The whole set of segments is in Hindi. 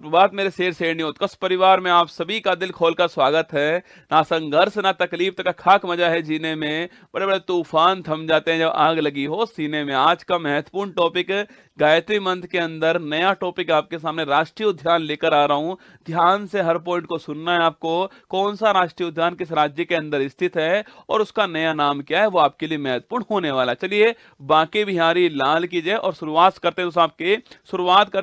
बात मेरे शेर शेरनी उत्कर्ष परिवार में आप सभी का दिल खोलकर स्वागत है। ना संघर्ष ना तकलीफ तक का खाक मजा है जीने में, बड़े बड़े तूफान थम जाते हैं जब आग लगी हो सीने में। आज का महत्वपूर्ण टॉपिक गायत्री मंत्र के अंदर नया टॉपिक आपके सामने राष्ट्रीय उद्यान लेकर आ रहा हूं। ध्यान से हर पॉइंट को सुनना है आपको। कौन सा राष्ट्रीय उद्यान किस राज्य के अंदर स्थित है और उसका नया नाम क्या है, वो आपके लिए महत्वपूर्ण होने वाला है। चलिए बांके बिहारी लाल की जय। और शुरुआत करते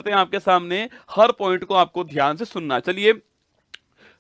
हैं आपके सामने। हर पॉइंट को आपको ध्यान से सुनना। चलिए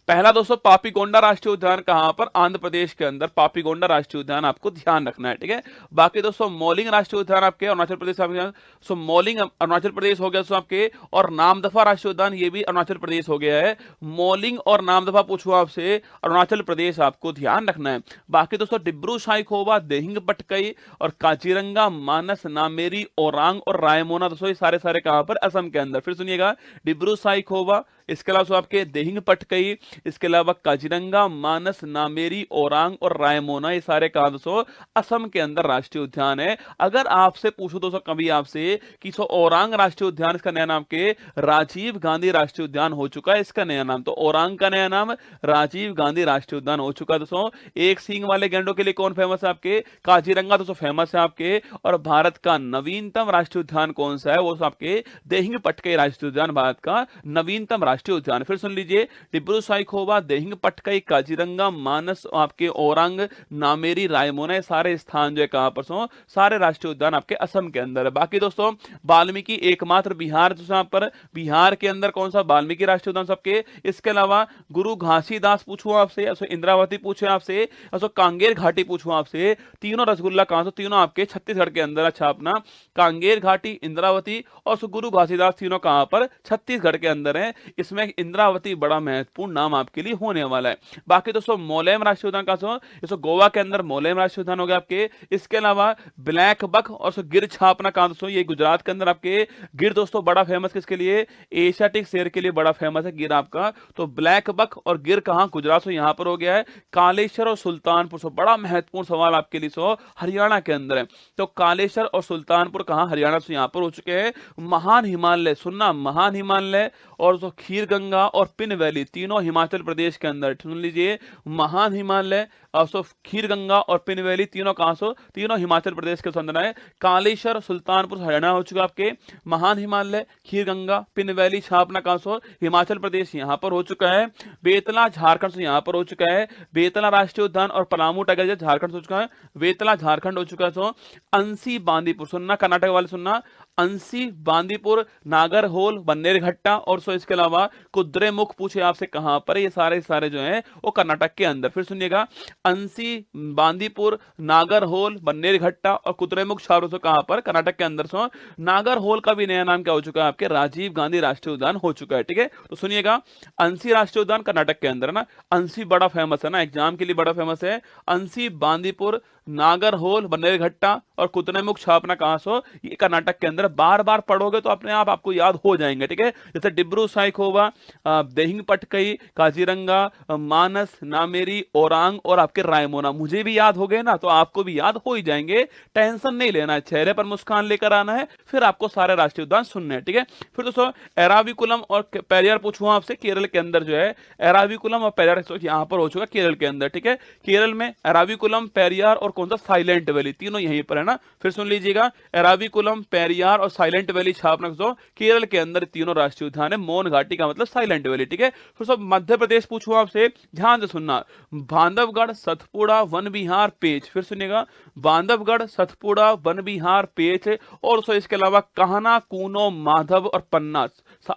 पहला दोस्तों, पापीकोंडा राष्ट्रीय उद्यान कहां पर? आंध्र प्रदेश के अंदर पापीकोंडा राष्ट्रीय उद्यान आपको ध्यान रखना है, ठीक है। बाकी दोस्तों मौलिंग राष्ट्रीय उद्यान आपके अरुणाचल प्रदेश आपके, सो मौलिंग अरुणाचल प्रदेश हो गया दोस्तों आपके। और नामदफा राष्ट्रीय उद्यान ये भी अरुणाचल प्रदेश हो गया है। मौलिंग और नामदफा पूछो आपसे, अरुणाचल प्रदेश आपको ध्यान रखना है। बाकी दोस्तों डिब्रू साइखोवा, देहिंग पटकई और काजीरंगा, मानस, नामेरी, ओरांग और रायमोना दोस्तों ये सारे सारे कहां पर? असम के अंदर। फिर सुनिएगा, डिब्रू साइखोवा, इसके अलावा आपके देहिंग पटकई, इसके अलावा काजीरंगा, मानस, नामेरी, ओरांग और रायमोना ये सारे कहां दोस्तों? असम के अंदर राष्ट्रीय उद्यान है। अगर आपसे पूछो दोस्तों कभी आपसे कि ओरांग राष्ट्रीय उद्यान, इसका नया नाम के राजीव गांधी राष्ट्रीय उद्यान हो चुका है। इसका नया नाम तो ओरांग का नया नाम राजीव गांधी राष्ट्रीय उद्यान हो चुका है दोस्तों। एक सींग वाले गैंडों के लिए कौन फेमस है आपके? काजीरंगा दोस्तों फेमस है आपके। और भारत का नवीनतम राष्ट्रीय उद्यान कौन सा है? वो आपके देहिंग पटकई राष्ट्रीय उद्यान भारत का नवीनतम राष्ट्रीय उद्यान। फिर सुन लीजिए, डिब्रू साइखोवा, देहिंग पटकई, काजीरंगा, मानस आपके, ओरांग, नामेरी, रायमोना ये सारे स्थान जो है कहां पर सो? सारे राष्ट्रीय उद्यान आपके असम के अंदर है। बाकी दोस्तों वाल्मीकि एकमात्र बिहार यहाँ पर, बिहार के अंदर कौन सा? वाल्मीकि राष्ट्रीय उद्यान सबके। इसके अलावा गुरु घासीदास पूछूं आपसे, इंद्रावती पूछे आपसे, कांगेर घाटी पूछूं आपसे, तीनों रसगुल्ला कहां से? तीनों आपके छत्तीसगढ़ के अंदर। अच्छा, अपना कांगेर घाटी, इंद्रावती और गुरु घासीदास तीनों कहां पर? छत्तीसगढ़ के अंदर है। इसमें इंद्रावती बड़ा महत्वपूर्ण नाम आपके लिए होने वाला है। बाकी दोस्तों मोलेम राष्ट्रीय उद्यान कहां से? गोवा के अंदर मोलेम राष्ट्रीय उद्यान हो गया आपके। इसके अलावा ब्लैक बक और गिर छापना कहां दोस्तों? ये गुजरात के अंदर आपके। गिर दोस्तों बड़ा फेमस किसके लिए? एशियाटिक शेर के लिए बड़ा फेमस है गिर आपका। तो ब्लैक बक और गिर कहां? गुजरात से यहां पर हो गया है। कालेश्वर और सुल्तानपुर सो बड़ा महत्वपूर्ण सवाल आपके लिए सो हरियाणा के अंदर है। तो कालेश्वर और सुल्तानपुर कहां? हरियाणा से यहां पर हो चुके हैं। महान हिमालय सुनना, महान हिमालय और खीर गंगा और पिन वैली तीनों हिमाचल प्रदेश के अंदर। सुन लीजिए, महान हिमालय और खीर गंगा और पिन वैली तीनों कहां से? तीनों हिमाचल प्रदेश के अंदर है। कालेश्वर सुल्तानपुर हरियाणा हो चुका आपके। महान हिमालय, खीर गंगा, पिन वैली, छापना कहां से? हिमाचल प्रदेश यहां पर हो चुका है। बेतला झारखंड से यहां पर हो चुका है। बेतला राष्ट्रीय उद्यान और पलामू टाइगर झारखंड से हो चुका है। बेतला झारखंड हो चुका है। तो अंसी बांदीपुर सुनना, कर्नाटक वाले सुनना, अंसी बांदीपुर, नागरहोल, बन्नेरघट्टा और इसके अलावा कुद्रेमुख पूछे आपसे कहां पर? ये सारे जो हैं वो कर्नाटक के अंदर। फिर सुनिएगा, अंसी बांदीपुर, नागरहोल, बन्नेरघट्टा और कुद्रेमुख चारों से कहां पर? कर्नाटक के अंदर। सो नागरहोल का भी नया नाम क्या हो चुका है आपके? राजीव गांधी राष्ट्रीय उद्यान हो चुका है, ठीक है। तो सुनिएगा, अंसी राष्ट्रीय उद्यान कर्नाटक के अंदर है ना। अंसी बड़ा फेमस है ना, एग्जाम के लिए बड़ा फेमस है। अंसी बांदीपुर, नागरहोल, बन्नेरघट्टा और कुद्रेमुख छापना कहां से? ये कर्नाटक के अंदर। बार बार पढ़ोगे तो अपने आप आपको याद हो जाएंगे, ठीक है। जैसे डिब्रू साइखोवा, देहिंग पटकई, काजीरंगा, मानस, नामेरी, ओरांग और आपके रायमोना मुझे भी याद हो गए ना, तो आपको भी याद हो ही जाएंगे। टेंशन नहीं लेना है, चेहरे पर मुस्कान लेकर आना है, फिर आपको सारे राष्ट्रीय उद्यान सुनने हैं, ठीक है। फिर दोस्तों एराविकुलम और पेरियार पूछूं आपसे, केरल के अंदर जो है एराविकुलम और पेरियार यहां पर हो चुका केरल के अंदर, ठीक है। केरल में एराविकुलम, पेरियार और कौन सा? साइलेंट वैली, तीनों यहीं पर है ना। फिर सुन लीजिएगा, एराविकुलम, पेरियार और साइलेंट वैली छापना केरल के अंदर तीनों राष्ट्रीय उद्यान है। मौन घाटी का मतलब साइलेंट वैली, ठीक है। फिर सब मध्य प्रदेश पूछूं आपसे, ध्यान से सुनना, बांधवगढ़, सतपुड़ा, वन विहार, पेच। फिर सुनिएगा, बांधवगढ़, सतपुड़ा, वन विहार, पेच और इसके अलावा कहना, कूनो, माधव और पन्ना,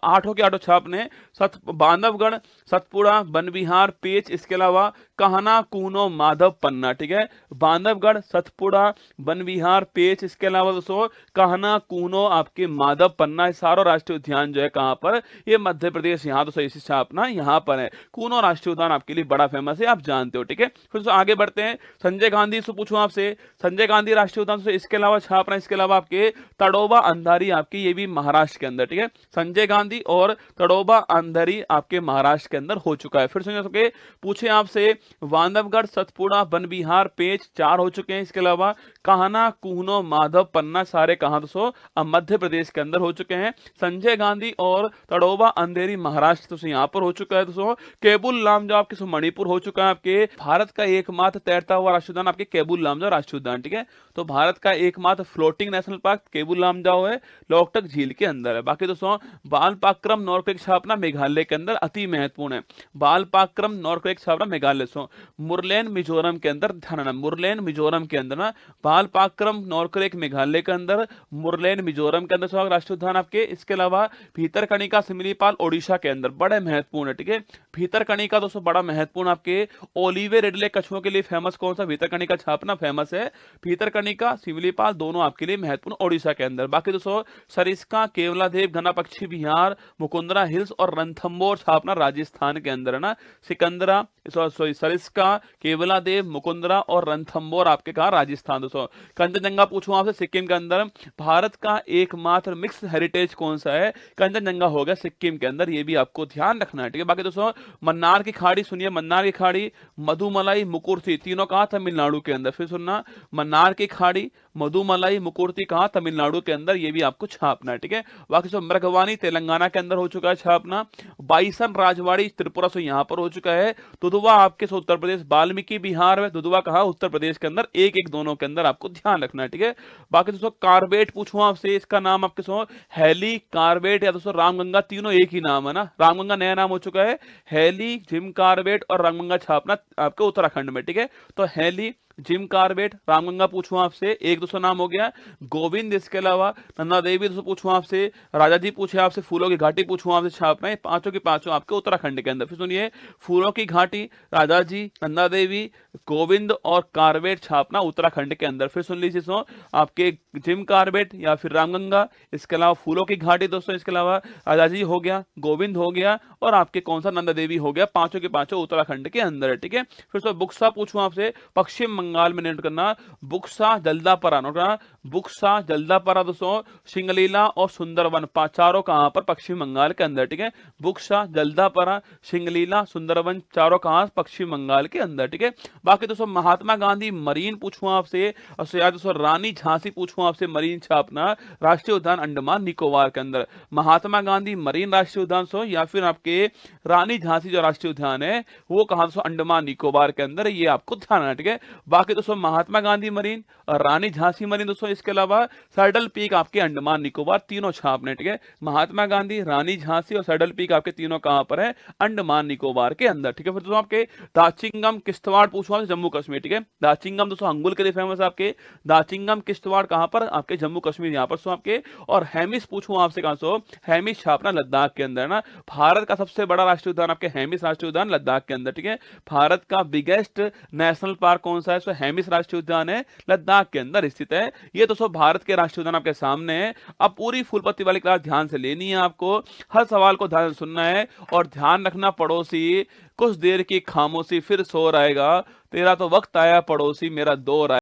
आठों के आठों छापने। बांधवगढ़, सतपुड़ा, वन विहार, पेच, इसके अलावा कहना, कूनो, माधव, पन्ना, ठीक है। बांधवगढ़, सतपुड़ा, वन विहार, पेच, इसके अलावा दोस्तों कहना, कूनो, आपके माधव, पन्ना, सारों राष्ट्रीय उद्यान जो है कहां पर? ये मध्य प्रदेश। यहां तो सही छापना यहां पर है। कूनो राष्ट्रीय उद्यान आपके लिए बड़ा फेमस है, आप जानते हो, ठीक है। फिर आगे बढ़ते हैं, संजय गांधी से पूछूं आपसे, संजय गांधी राष्ट्रीय उद्यान से इसके अलावा छापना, इसके अलावा आपके तड़ोबा अंधारी आपकी, ये भी महाराष्ट्र के अंदर, ठीक है। संजय गांधी और तड़ोबा अंधारी आपके महाराष्ट्र के अंदर हो चुका है। फिर सुनिए पूछे आपसे बांधवगढ़, सतपुड़ा, वन विहार, पेंच 4 हो चुके हैं। इसके अलावा कान्हा, कुहनो, माधव, पन्ना सारे कहाँ दोस्तों अब मध्य प्रदेश के अंदर हो चुके हैं। संजय गांधी और तड़ोबा अंधेरी महाराष्ट्र दोस्तों यहाँ पर हो चुका है दोस्तों। केबुल लामजाओ आपके मणिपुर हो चुका है। आपके भारत का एकमात्र तैरता हुआ राष्ट्रीय उद्यान आपके केबुल लामजाओ राष्ट्रीय उद्यान, ठीक है। तो भारत का एकमात्र floating national park Keibul Lamjao है, लोकटक झील के अंदर है। बाकी दोस्तों बालपाक्रम नॉर्कवेक छापना मेघालय के अंदर अति महत्वपूर्ण है। बालपाक्रम नॉर्कवेक छापना मेघालय से मुरलेन मिजोरम के अंदर, ध्यान रखना मुरलेन मिजोरम के अंदर ना, बालपाक्रम नॉर्कवेक मेघालय के अंदर, मुरलेन मिजोरम के अंदर राष्ट्रीय उद्यान आपके। इसके अलावा भीतरकनिका सिमिलीपाल ओडिशा के अंदर बड़े महत्वपूर्ण है, ठीक है। भीतरकनिका दोस्तों बड़ा महत्वपूर्ण आपके ओलिवे रेडले कछुओं के लिए फेमस कौन सा, भीतरकनिका छापना फेमस है। भीतरकनिका सिमिलीपाल दोनों आपके लिए महत्वपूर्ण ओडिशा के अंदर। बाकी दोस्तों सरिस्का, केवलादेव घना पक्षी बिहार, मुकुंदरा हिल्स और रणथंबोर छापना राजस्थान के अंदर है ना। सिकंदरा सॉरी सरिस्का, केवलादेव, मुकुंदरा और रणथंबोर आपके कहा राजस्थान दोस्तों। कंचनजंगा पूछूं आपसे सिक्किम के अंदर। भारत का एकमात्र मिक्स हेरिटेज कौन सा है, कंचनजंगा हो गया सिक्किम के अंदर, ये भी आपको ध्यान रखना है, ठीक है। बाकी दोस्तों मन्नार की खाड़ी सुनिए, मन्नार की खाड़ी, मधुमलाई, मुकुर्ती तीनों कहा तमिलनाडु के अंदर। फिर सुनना मन्नार की खाड़ी, मधुमलाई, मुकुर्ती कहा तमिलनाडु के अंदर, ये भी आपको छापना है, ठीक है। बाकी सब मृगवानी तेलंगाना के अंदर हो चुका है छापना। बाइसन राजवाड़ी त्रिपुरा से यहां पर हो चुका है। दुधवा आपके उत्तर प्रदेश, वाल्मीकि बिहार में, दुधवा कहा उत्तर प्रदेश के अंदर, एक एक दोनों के अंदर आपको ध्यान रखना है, ठीक है। बाकी दोस्तों कार्बेट पूछूं आपसे, इसका नाम आपके सो हैली, कार्बेट या दोस्तों रामगंगा, तीनों एक ही नाम है ना। रामगंगा नया नाम हो चुका है, हैली, जिम कार्बेट और रामगंगा छापना आपके उत्तराखंड में, ठीक है। तो हैली, जिम कार्बेट, रामगंगा पूछूं आपसे, एक दोस्तों नाम हो गया। गोविंद, इसके अलावा नंदा देवी दोस्तों पूछूं आपसे, राजा जी पूछे आपसे, फूलों की घाटी पूछूं आपसे छापना है, पांचों की पांचों आपके उत्तराखंड के अंदर। फिर सुनिए फूलों की घाटी, राजा जी, नंदा देवी, गोविंद और कार्बेट छापना उत्तराखंड के अंदर। फिर सुन लीजिए दोस्तों आपके जिम कार्बेट या फिर रामगंगा, इसके अलावा फूलों की घाटी दोस्तों, इसके अलावा राजा जी हो गया, गोविंद हो गया और आपके कौन सा नंदा देवी हो गया, पांचों के पांचों उत्तराखंड के अंदर है, ठीक है। फिर सो बुक्सा पूछूं आपसे, पश्चिम बंगाल में नोट करना, बुक्सा जल्दापरा नोट करना, बुक्सा जल्दापरा दोस्तों, सिंगलीला और सुंदरवन चारों कहां पर, पश्चिम बंगाल के अंदर, ठीक है। बुक्सा, जल्दापरा, सिंगलीला, सुंदरवन चारों कहां, पश्चिम बंगाल के अंदर, ठीक है। बाकी दोस्तों महात्मा गांधी मरीन पूछूं आपसे, और दोस्तों रानी झांसी पूछूं आपसे, मरीन छापना राष्ट्रीय उद्यान अंडमान निकोबार के अंदर। महात्मा गांधी मरीन राष्ट्रीय उद्यान सो या फिर आपके रानी झांसी जो राष्ट्रीय उद्यान है वो कहां दोस्तों, अंडमान निकोबार के अंदर, ये आपको ध्यान रखना, ठीक है। बाकी दोस्तों महात्मा गांधी मरीन और रानी झांसी मरीन दोस्तों, इसके अलावा सैडल पीक आपके अंडमान निकोबार, तीनों छापने, ठीक है। महात्मा गांधी, रानी झांसी और सैडल पीक आपके तीनों कहां पर है, अंडमान निकोबार के अंदर, ठीक है। फिर दोस्तों आपके दाचिंगम किश्तवाड़ पूछूं जम्मू कश्मीर, ठीक है। दाचिंगम दोस्तों अंगुल के लिए फेमस है आपके, दाचिंगम किश्तवाड़ कहां पर, आपके जम्मू कश्मीर यहां पर सो आपके। और हेमिस पूछूं आपसे कहां सो, हेमिस छापना लद्दाख के अंदर ना। भारत का सबसे बड़ा राष्ट्रीय उद्यान आपके हेमिस राष्ट्रीय उद्यान लद्दाख के अंदर, ठीक है। भारत का बिगेस्ट नेशनल पार्क कौन सा है, सो हेमिस राष्ट्रीय उद्यान है, लद्दाख के अंदर स्थित है। ये दोस्तों भारत के राष्ट्रीय उद्यान आपके सामने है। अब पूरी फूलपत्ती वाली क्लास ध्यान से लेनी है आपको, हर सवाल को ध्यान से सुनना है और ध्यान रखना पड़ोसी, कुछ देर की खामोशी फिर सो रहेगा, तेरा तो वक्त आया पड़ोसी मेरा दौर आया।